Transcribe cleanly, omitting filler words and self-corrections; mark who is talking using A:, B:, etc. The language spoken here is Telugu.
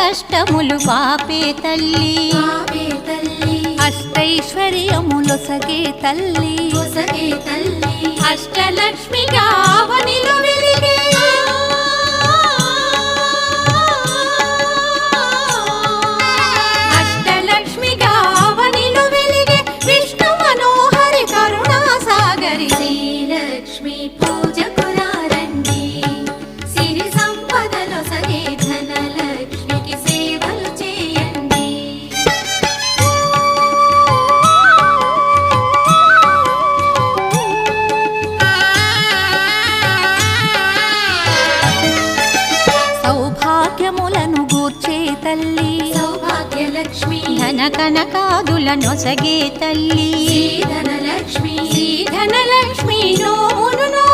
A: కష్టములు పాపే తల్లి అష్టైశ్వర్యములొసగే తల్లి అష్టలక్ష్మిగా అవనిలో వెలిగే అష్టలక్ష్మిగా అవనిలో వెలిగే విష్ణు మనోహరి కరుణా సాగరి
B: శ్రీలక్ష్మి పూజకురారండి సిరి సంపదలో సగే ధనలక్ష్మికి సేవలు చేయండి.
A: సౌభాగ్యములను గూర్చే తల్లి
B: సౌభాగ్యలక్ష్మి
A: ధన కనకాదులనొసగే తల్లి
B: ధనలక్ష్మి
A: ధనలక్ష్మి నోమును